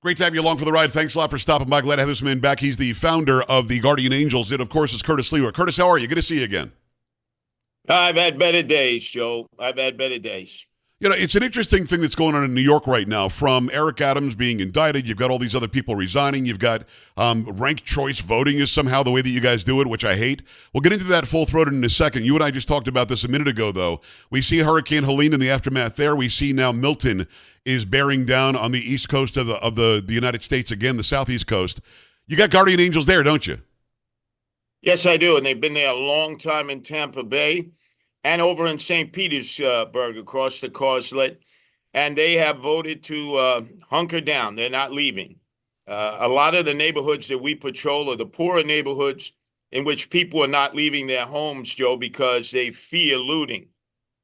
Great to have you along for the ride. Thanks a lot for stopping by. Glad to have this man back. He's the founder of the Guardian Angels. It, of course, is Curtis Sliwa. Curtis, how are you? Good to see you again. I've had better days, Joe. I've had better days. You know, it's an interesting thing that's going on in New York right now. From Eric Adams being indicted, you've got all these other people resigning. You've got ranked choice voting is somehow the way that you guys do it, which I hate. We'll get into that full-throated in a second. You and I just talked about this a minute ago, though. We see Hurricane Helene in the aftermath there. We see now Milton is bearing down on the east coast of the United States again, the southeast coast. You got Guardian Angels there, don't you? Yes, I do, and they've been there a long time in Tampa Bay and over in St. Petersburg across the Causlet, and they have voted to hunker down. They're not leaving. A lot of the neighborhoods that we patrol are the poorer neighborhoods in which people are not leaving their homes, Joe, because they fear looting.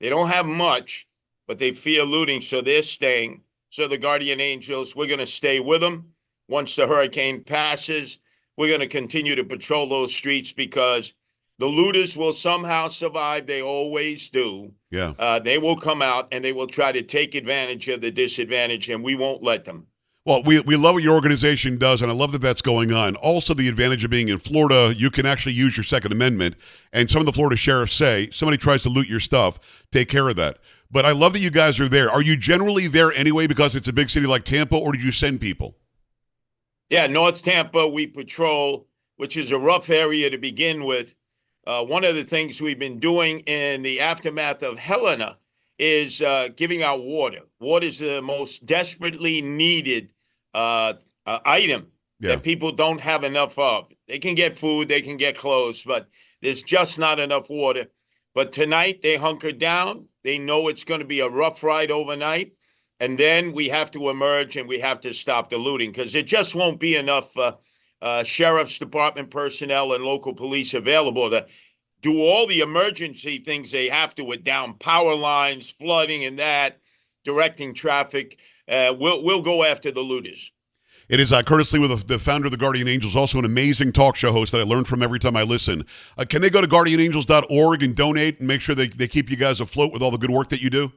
They don't have much, but they fear looting, so they're staying. So the Guardian Angels, we're going to stay with them. Once the hurricane passes, we're going to continue to patrol those streets because the looters will somehow survive. They always do. Yeah. They will come out and they will try to take advantage of the disadvantage, and we won't let them. Well, we love what your organization does, and I love that that's going on. Also, the advantage of being in Florida, you can actually use your Second Amendment, and some of the Florida sheriffs say, somebody tries to loot your stuff, take care of that. But I love that you guys are there. Are you generally there anyway because it's a big city like Tampa, or did you send people? Yeah, North Tampa, we patrol, which is a rough area to begin with. One of the things we've been doing in the aftermath of Helena is giving out water. Water is the most desperately needed item that people don't have enough of. They can get food, they can get clothes, but there's just not enough water. But tonight they hunkered down. They know it's going to be a rough ride overnight. And then we have to emerge and we have to stop the looting because there just won't be enough sheriff's department personnel and local police available to do all the emergency things they have to with down power lines, flooding and that, directing traffic. We'll go after the looters. It is Curtis Sliwa, the founder of the Guardian Angels, also an amazing talk show host that I learn from every time I listen. Can they go to guardianangels.org and donate and make sure they keep you guys afloat with all the good work that you do?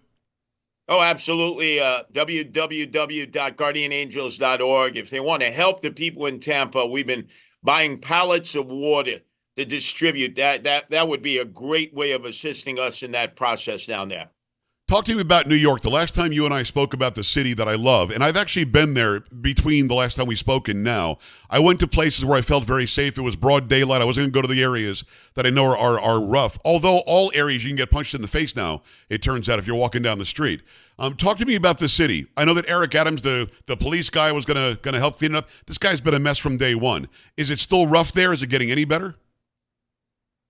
Oh, absolutely. www.guardianangels.org. If they want to help the people in Tampa, we've been buying pallets of water to distribute. That would be a great way of assisting us in that process down there. Talk to me about New York. The last time you and I spoke about the city that I love, and I've actually been there between the last time we spoke and now. I went to places where I felt very safe. It was broad daylight. I wasn't going to go to the areas that I know are rough. Although all areas you can get punched in the face now, it turns out, if you're walking down the street. Talk to me about the city. I know that Eric Adams, the police guy, was going to help clean it up. This guy's been a mess from day one. Is it still rough there? Is it getting any better?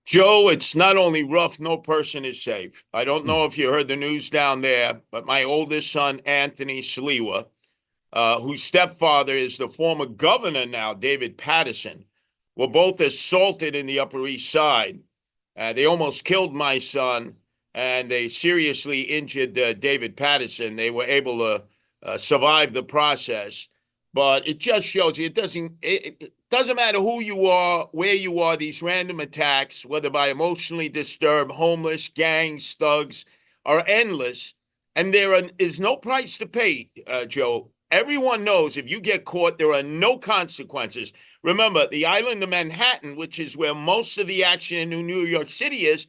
Joe, it's not only rough, no person is safe. I don't know if you heard the news down there, but my oldest son, Anthony Sliwa, whose stepfather is the former governor now, David Patterson, were both assaulted in the Upper East Side. They almost killed my son, and they seriously injured David Patterson. They were able to survive the process. But it just shows you it doesn't matter who you are, where you are, these random attacks, whether by emotionally disturbed, homeless, gangs, thugs, are endless. And there is no price to pay, Joe. Everyone knows if you get caught, there are no consequences. Remember, the island of Manhattan, which is where most of the action in New York City is,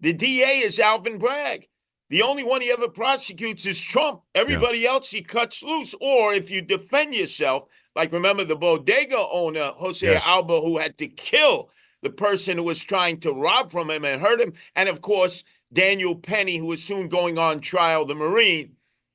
the DA is Alvin Bragg. The only one he ever prosecutes is Trump. Everybody else he cuts loose. Or if you defend yourself, like remember the bodega owner, Jose Alba, who had to kill the person who was trying to rob from him and hurt him. And of course, Daniel Penny, who was soon going on trial, the Marine,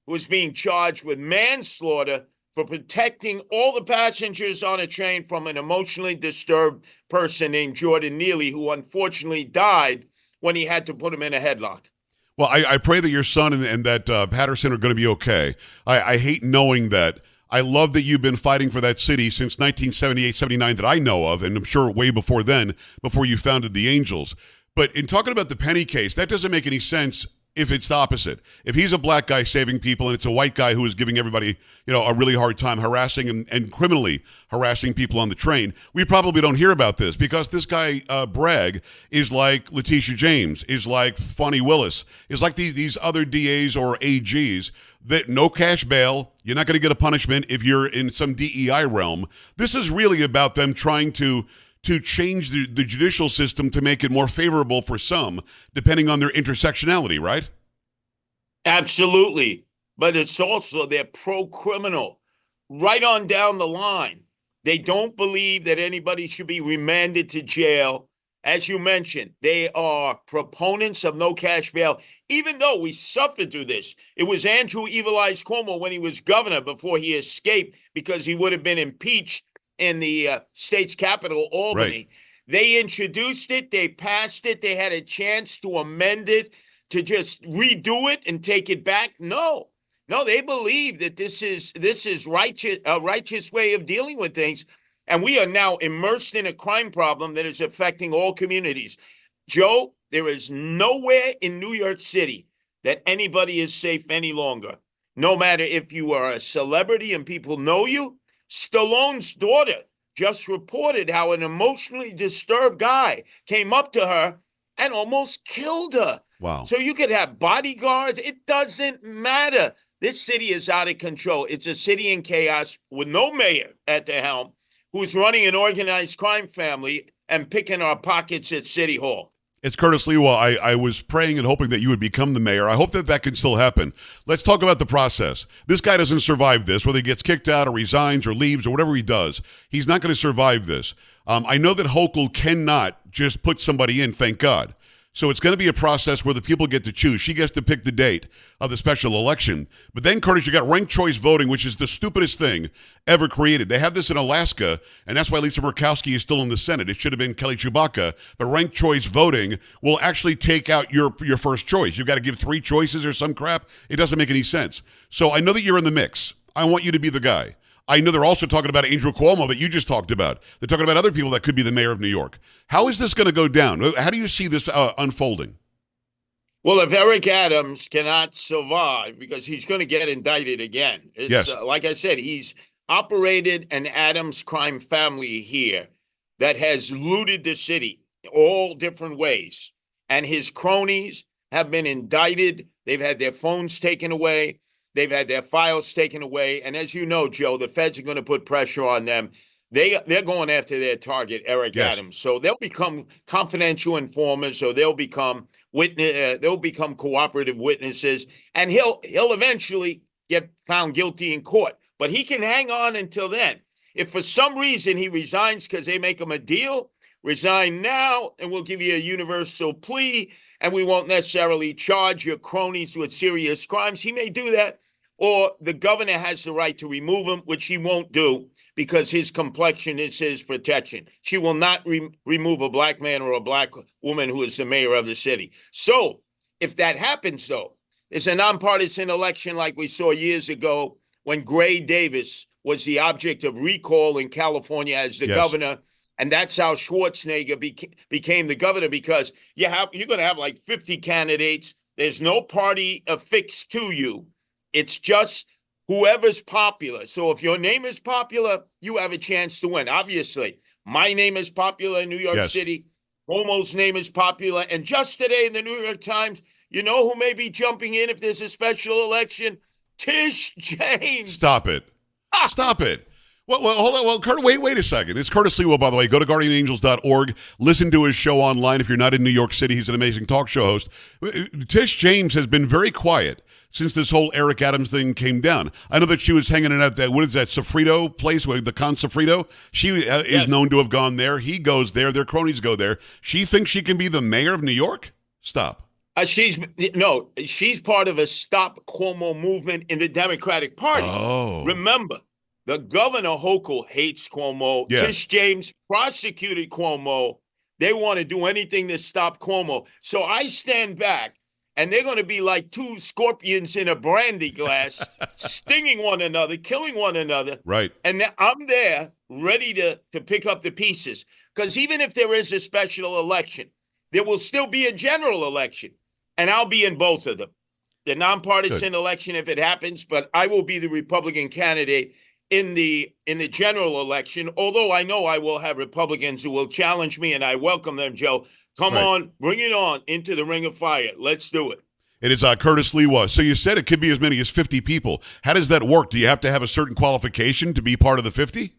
who was being charged with manslaughter for protecting all the passengers on a train from an emotionally disturbed person named Jordan Neely, who unfortunately died when he had to put him in a headlock. Well, I pray that your son and that Patterson are going to be okay. I hate knowing that. I love that you've been fighting for that city since 1978, 79 that I know of, and I'm sure way before then, before you founded the Angels. But in talking about the Penny case, that doesn't make any sense. if it's the opposite. If he's a black guy saving people and it's a white guy who is giving everybody, a really hard time, harassing and criminally harassing people on the train, we probably don't hear about this because this guy, Bragg, is like Letitia James, is like Fonnie Willis, is like these other DAs or AGs that no cash bail, you're not going to get a punishment if you're in some DEI realm. This is really about them trying to change the judicial system to make it more favorable for some, depending on their intersectionality, right? Absolutely. But it's also they're pro-criminal. Right on down the line. They don't believe that anybody should be remanded to jail. As you mentioned, they are proponents of no cash bail, even though we suffered through this. It was Andrew Evil Eyes Cuomo when he was governor before he escaped because he would have been impeached in the state's capital, Albany. Right. They introduced it. They passed it. They had a chance to amend it, to just redo it and take it back. No, they believe that this is righteous, a righteous way of dealing with things. And we are now immersed in a crime problem that is affecting all communities. Joe, there is nowhere in New York City that anybody is safe any longer. No matter if you are a celebrity and people know you. Stallone's daughter just reported how an emotionally disturbed guy came up to her and almost killed her. Wow. So you could have bodyguards. It doesn't matter. This city is out of control. It's a city in chaos with no mayor at the helm who's running an organized crime family and picking our pockets at City Hall. It's Curtis Sliwa. I was praying and hoping that you would become the mayor. I hope that can still happen. Let's talk about the process. This guy doesn't survive this, whether he gets kicked out or resigns or leaves or whatever he does. He's not going to survive this. I know that Hochul cannot just put somebody in, thank God. So it's going to be a process where the people get to choose. She gets to pick the date of the special election. But then, Curtis, you got ranked choice voting, which is the stupidest thing ever created. They have this in Alaska, and that's why Lisa Murkowski is still in the Senate. It should have been Kelly Chewbacca. But ranked choice voting will actually take out your first choice. You've got to give 3 choices or some crap. It doesn't make any sense. So I know that you're in the mix. I want you to be the guy. I know they're also talking about Andrew Cuomo that you just talked about. They're talking about other people that could be the mayor of New York. How is this going to go down? How do you see this unfolding? Well, if Eric Adams cannot survive, because he's going to get indicted again. Yes. Like I said, he's operated an Adams crime family here that has looted the city all different ways. And his cronies have been indicted. They've had their phones taken away. They've had their files taken away. And as you know, Joe, the feds are going to put pressure on them. They're going after their target, Eric Adams. So they'll become confidential informers, or they'll become cooperative witnesses, and he'll eventually get found guilty in court. But he can hang on until then. If for some reason he resigns because they make him a deal, resign now, and we'll give you a universal plea, and we won't necessarily charge your cronies with serious crimes. He may do that. Or the governor has the right to remove him, which he won't do because his complexion is his protection. She will not remove a black man or a black woman who is the mayor of the city. So if that happens, though, it's a nonpartisan election like we saw years ago when Gray Davis was the object of recall in California as the governor. And that's how Schwarzenegger became the governor, because you're going to have like 50 candidates. There's no party affixed to you. It's just whoever's popular. So if your name is popular, you have a chance to win. Obviously, my name is popular in New York City. Cuomo's name is popular. And just today in the New York Times, you know who may be jumping in if there's a special election? Tish James. Stop it. Stop it. Well, hold on. Well, Kurt, wait a second. It's Curtis Sliwa, by the way. Go to guardianangels.org. Listen to his show online. If you're not in New York City, he's an amazing talk show host. Tish James has been very quiet since this whole Eric Adams thing came down. I know that she was hanging out at what is that, Sofrito place, the Con Sofrito? She is known to have gone there. He goes there. Their cronies go there. She thinks she can be the mayor of New York? Stop. She's part of a Stop Cuomo movement in the Democratic Party. Oh. Remember, the governor Hochul hates Cuomo. Yeah. Tish James prosecuted Cuomo. They want to do anything to stop Cuomo. So I stand back, and they're going to be like 2 scorpions in a brandy glass, stinging one another, killing one another. Right. And I'm there ready to pick up the pieces. Because even if there is a special election, there will still be a general election. And I'll be in both of them. the nonpartisan election if it happens, but I will be the Republican candidate in the general election, although I know I will have Republicans who will challenge me, and I welcome them, Joe. Come on, bring it on into the ring of fire. Let's do it. It is Curtis Sliwa. So you said it could be as many as 50 people. How does that work? Do you have to have a certain qualification to be part of the 50?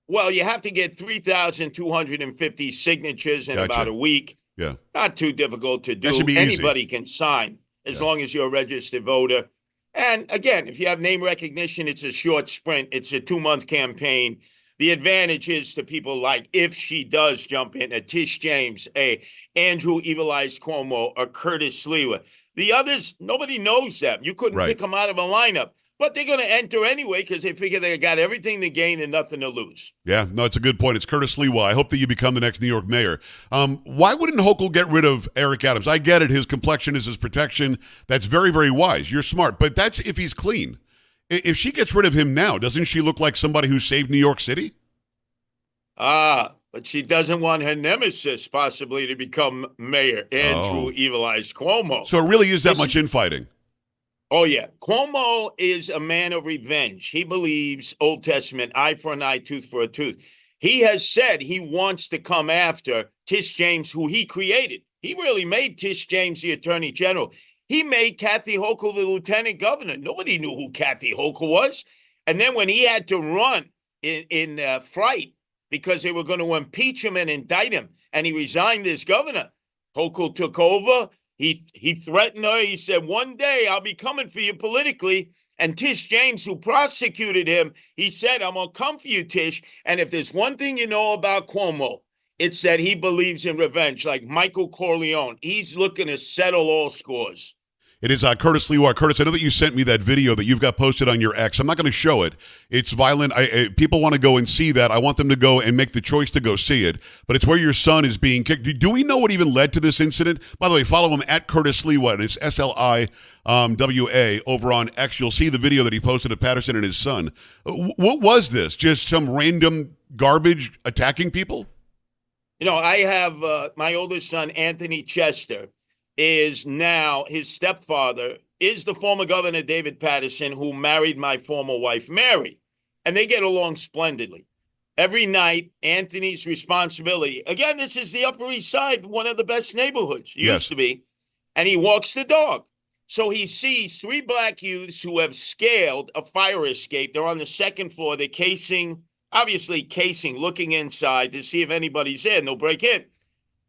Well, you have to get 3,250 signatures in about a week. Yeah. Not too difficult to do. That should be Anybody easy. can sign as long as you're a registered voter. And again, if you have name recognition, it's a short sprint. It's a 2-month campaign. The advantage is to people like, if she does jump in, a Tish James, a Andrew Evil Eyes Cuomo, or Curtis Sliwa. The others, nobody knows them. You couldn't pick them out of a lineup. But they're going to enter anyway because they figure they got everything to gain and nothing to lose. Yeah, no, it's a good point. It's Curtis Sliwa. I hope that you become the next New York mayor. Why wouldn't Hochul get rid of Eric Adams? I get it. His complexion is his protection. That's very, very wise. You're smart. But that's if he's clean. If she gets rid of him now, doesn't she look like somebody who saved New York City? But she doesn't want her nemesis possibly to become mayor, Andrew Evil Eyes Cuomo. So it really is that much infighting. Oh, yeah. Cuomo is a man of revenge. He believes Old Testament, eye for an eye, tooth for a tooth. He has said he wants to come after Tish James, who he created. He really made Tish James the attorney general. He made Kathy Hochul the lieutenant governor. Nobody knew who Kathy Hochul was. And then when he had to run in fright because they were going to impeach him and indict him, and he resigned as governor, Hochul took over. He threatened her. He said, one day I'll be coming for you politically. And Tish James, who prosecuted him, he said, I'm going to come for you, Tish. And if there's one thing you know about Cuomo, it's that he believes in revenge, like Michael Corleone. He's looking to settle all scores. It is Curtis Sliwa. Curtis, I know that you sent me that video that you've got posted on your X. I'm not going to show it. It's violent. People want to go and see that. I want them to go and make the choice to go see it. But it's where your son is being kicked. Do we know what even led to this incident? By the way, follow him at Curtis Sliwa, and it's Sliwa over on X. You'll see the video that he posted of Patterson and his son. What was this? Just some random garbage attacking people? You know, I have my oldest son, Anthony Chester, is now his stepfather is the former governor, David Patterson, who married my former wife, Mary. And they get along splendidly. Every night, Anthony's responsibility. Again, this is the Upper East Side, one of the best neighborhoods, used to be. And he walks the dog. So he sees 3 black youths who have scaled a fire escape. They're on the 2nd floor. They're casing, looking inside to see if anybody's there, and they'll break in.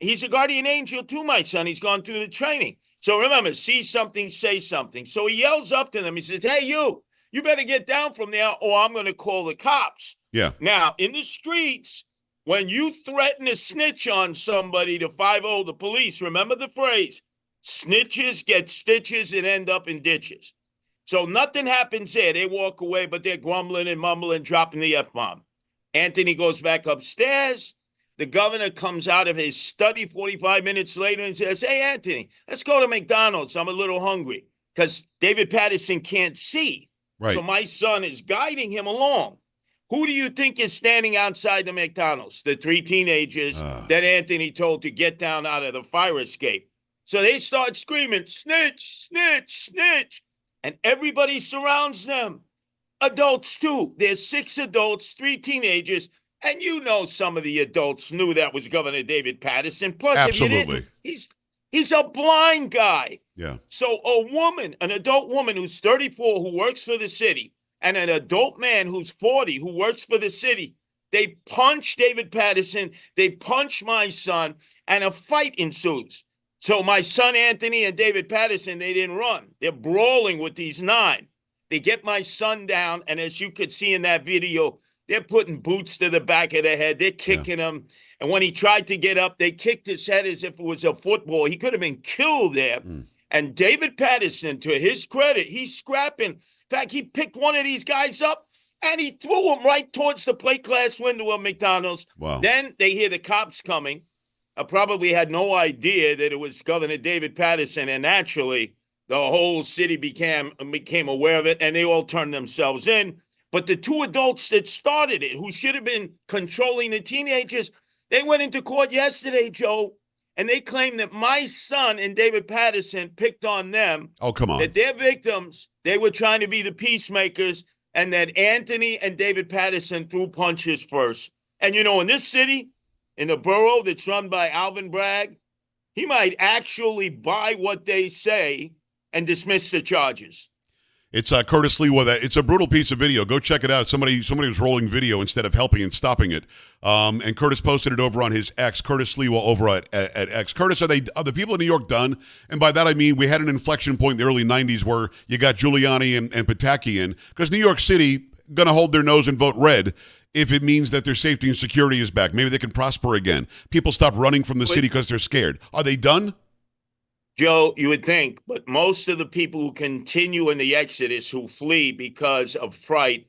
He's a guardian angel too, my son. He's gone through the training. So remember, see something, say something. So he yells up to them. He says, hey, you better get down from there or I'm going to call the cops. Yeah. Now, in the streets, when you threaten to snitch on somebody to 5-0 the police, remember the phrase, snitches get stitches and end up in ditches. So nothing happens there. They walk away, but they're grumbling and mumbling, dropping the F-bomb. Anthony goes back upstairs. The governor comes out of his study 45 minutes later and says, hey, Anthony, let's go to McDonald's. I'm a little hungry because David Patterson can't see. Right. So my son is guiding him along. Who do you think is standing outside the McDonald's? The 3 teenagers that Anthony told to get down out of the fire escape. So they start screaming, snitch, snitch, snitch. And everybody surrounds them. Adults, too. There's 6 adults, 3 teenagers. And you know some of the adults knew that was Governor David Patterson. Plus, Absolutely. if you didn't, he's a blind guy. Yeah. So a woman, an adult woman who's 34 who works for the city, and an adult man who's 40 who works for the city, they punch David Patterson, they punch my son, and a fight ensues. So my son Anthony and David Patterson, they didn't run. They're brawling with these 9. They get my son down, and as you could see in that video, they're putting boots to the back of the head. They're kicking him. And when he tried to get up, they kicked his head as if it was a football. He could have been killed there. And David Patterson, to his credit, he's scrapping. In fact, he picked one of these guys up and he threw him right towards the plate glass window of McDonald's. Wow. Then they hear the cops coming. I probably had no idea that it was Governor David Patterson. And naturally, the whole city became aware of it, and they all turned themselves in. But the 2 adults that started it, who should have been controlling the teenagers, they went into court yesterday, Joe, And they claim that my son and David Patterson picked on them. Oh, come on. That they're victims. They were trying to be the peacemakers, and that Anthony and David Patterson threw punches first. And, you know, in this city, in the borough that's run by Alvin Bragg, he might actually buy what they say and dismiss the charges. It's Curtis Sliwa. It's a brutal piece of video. Go check it out. Somebody was rolling video instead of helping and stopping it. And Curtis posted it over on his X, Curtis Sliwa over at X. Curtis, are the people in New York done? And by that I mean we had an inflection point in the early 90s where you got Giuliani and Pataki in, because New York City going to hold their nose and vote red if it means that their safety and security is back. Maybe they can prosper again. People stop running from the city because they're scared. Are they done? Joe, you would think, but most of the people who continue in the exodus, who flee because of fright,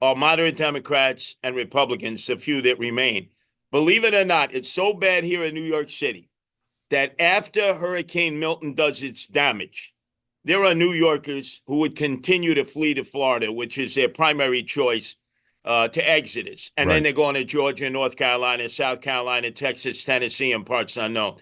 are moderate Democrats and Republicans, the few that remain. Believe it or not, it's so bad here in New York City that after Hurricane Milton does its damage, there are New Yorkers who would continue to flee to Florida, which is their primary choice to exodus. And then they're going to Georgia, North Carolina, South Carolina, Texas, Tennessee, and parts unknown.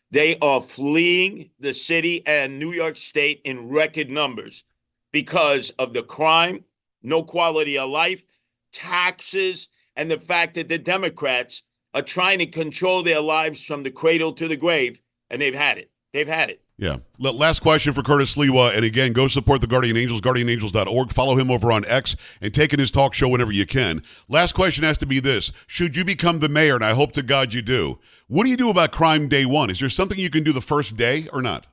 They are fleeing the city and New York State in record numbers because of the crime, no quality of life, taxes, and the fact that the Democrats are trying to control their lives from the cradle to the grave, and they've had it. They've had it. Yeah. Last question for Curtis Sliwa. And again, go support the Guardian Angels, guardianangels.org. Follow him over on X and take in his talk show whenever you can. Last question has to be this. Should you become the mayor, and I hope to God you do, what do you do about crime day one? Is there something you can do the first day or not?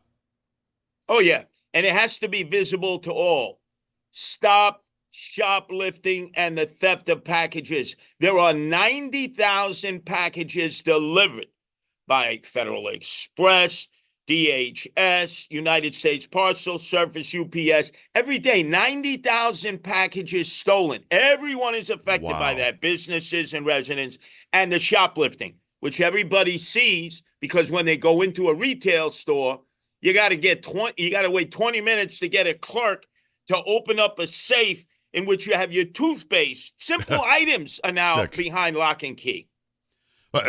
Oh, yeah. And it has to be visible to all. Stop shoplifting and the theft of packages. There are 90,000 packages delivered by Federal Express, DHS, United States Parcel Service, UPS. Every day, 90,000 packages stolen. Everyone is affected by that, businesses and residents, and the shoplifting, which everybody sees, because when they go into a retail store, you got to wait 20 minutes to get a clerk to open up a safe in which you have your toothpaste. Simple items are now behind lock and key.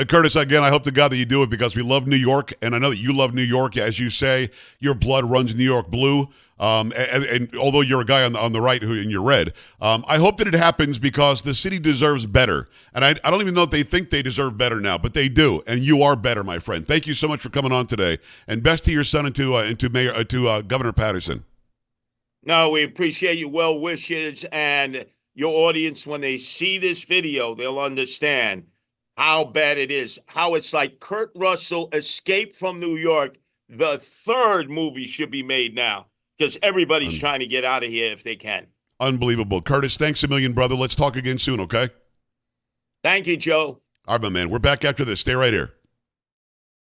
Curtis, again, I hope to God that you do it, because we love New York, and I know that you love New York. As you say, your blood runs New York blue, and although you're a guy on the right and you're red, I hope that it happens, because the city deserves better. And I don't even know if they think they deserve better now, but they do, and you are better, my friend. Thank you so much for coming on today, and best to your son and to Governor Patterson. No, we appreciate your well wishes, and your audience, when they see this video, they'll understand how bad it is, how it's like Kurt Russell Escape from New York. The third movie should be made now, because everybody's trying to get out of here if they can. Unbelievable. Curtis, thanks a million, brother. Let's talk again soon, okay? Thank you, Joe. All right, my man. We're back after this. Stay right here.